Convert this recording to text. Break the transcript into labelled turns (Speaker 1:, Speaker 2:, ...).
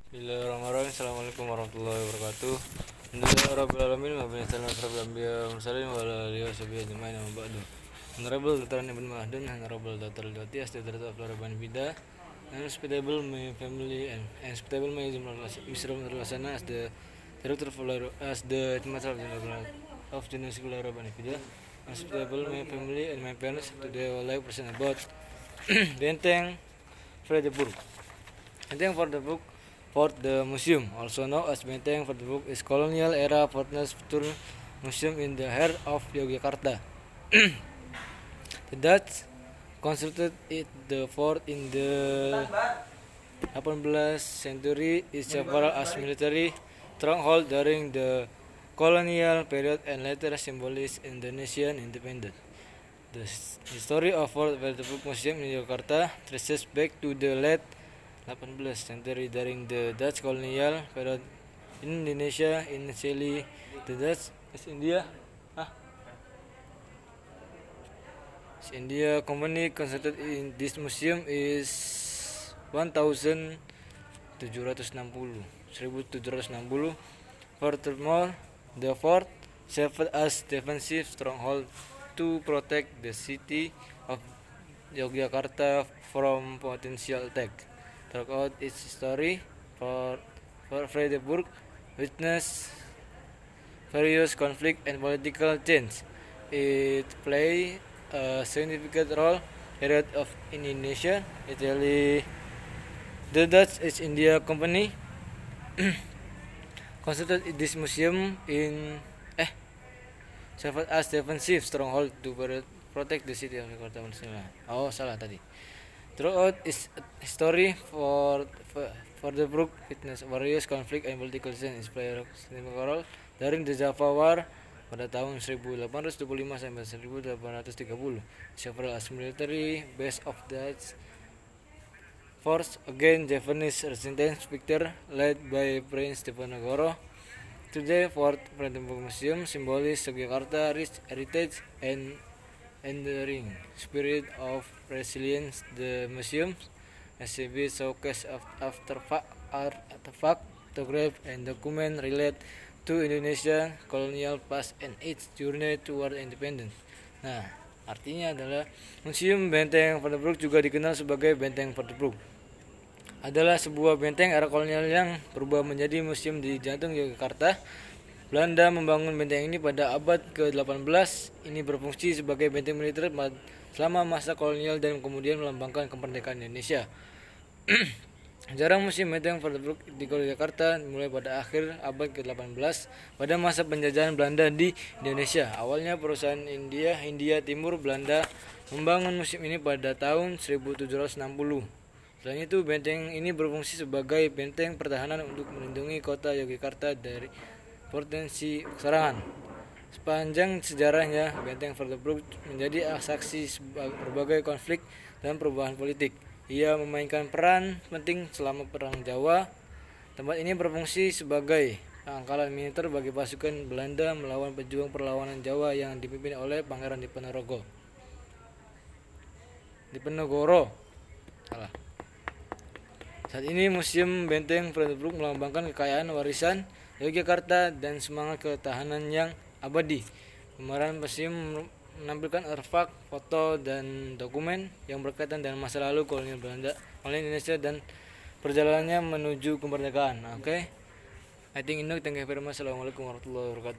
Speaker 1: Bismillahirrahmanirrahim. Assalamualaikum warahmatullahi wabarakatuh. Alhamdulillahirabbil alamin wa bihi sallallahu alaihi wasallam wa ala alihi washabihi ajmain amma ba'du. Honorable Dr. Ibn Mahdun, Honorable Dr. Doti, as the Director of Laraban Bida, and Hospitable My Family and Hospitable My Mr. Lasana as the Director as the Master of Genesis Laraban Bida, Hospitable My Family and my parents. Today I would like to present about Benteng Fredericksburg. Benteng Fredericksburg Fort the Museum, also known as Benteng Fredericksburg, is colonial era fortress museum in the heart of Yogyakarta. The Dutch constructed the fort in the 18th century. It served as military stronghold during the colonial period and later symbolized Indonesian independence. The history of Fort Fredericksburg Museum in Yogyakarta traces back to the late 18th century. During the Dutch colonial period in Indonesia, initially the Dutch East India Company constructed in this museum is 1760. Furthermore, the fort served as defensive stronghold to protect the city of Yogyakarta from potential attack. Throughout its story, Fort Fredericksburg witnessed various conflicts and political change. It played a significant role period of Indonesia, Italy. The Dutch East India Company constructed this museum in served as defensive stronghold to protect the city of Jakarta. Salah tadi. Throughout its history, Fredericksburg witnessed various conflict and political change. It played a significant role during the Java War pada tahun 1825 sampai 1830. Several as military base of Dutch force against Japanese resistance victor led by Prince Diponegoro. Today, Fort Fredericksburg Museum symbolizes Yogyakarta rich heritage and enduring spirit of resilience. The museum exhibits showcase of artifact, photograph, and document related to Indonesia colonial past and its journey toward independence. Nah, artinya adalah Museum Benteng Fredericksburg juga dikenal sebagai Benteng Fredericksburg. Adalah sebuah benteng era kolonial yang berubah menjadi museum di jantung Yogyakarta. Belanda membangun benteng ini pada abad ke-18. Ini berfungsi sebagai benteng militer selama masa kolonial dan kemudian melambangkan kemerdekaan Indonesia. Sejarah Museum Benteng Fredericksburg di Yogyakarta mulai pada akhir abad ke-18 pada masa penjajahan Belanda di Indonesia. Awalnya perusahaan Hindia Timur Belanda membangun museum ini pada tahun 1760. Selain itu, benteng ini berfungsi sebagai benteng pertahanan untuk melindungi kota Yogyakarta dari potensi serangan. Sepanjang sejarahnya, Benteng Fredericksburg menjadi saksi berbagai konflik dan perubahan politik. Ia memainkan peran penting selama Perang Jawa. Tempat ini berfungsi sebagai pangkalan militer bagi pasukan Belanda melawan pejuang perlawanan Jawa yang dipimpin oleh Pangeran Diponegoro. Saat ini Museum Benteng Fredericksburg melambangkan kekayaan warisan Yogyakarta dan semangat ketahanan yang abadi. Pemeran museum menampilkan artefak, foto, dan dokumen yang berkaitan dengan masa lalu kolonial Belanda, kolonial Indonesia, dan perjalanannya menuju kemerdekaan. I think thank you very much. Assalamualaikum warahmatullahi wabarakatuh.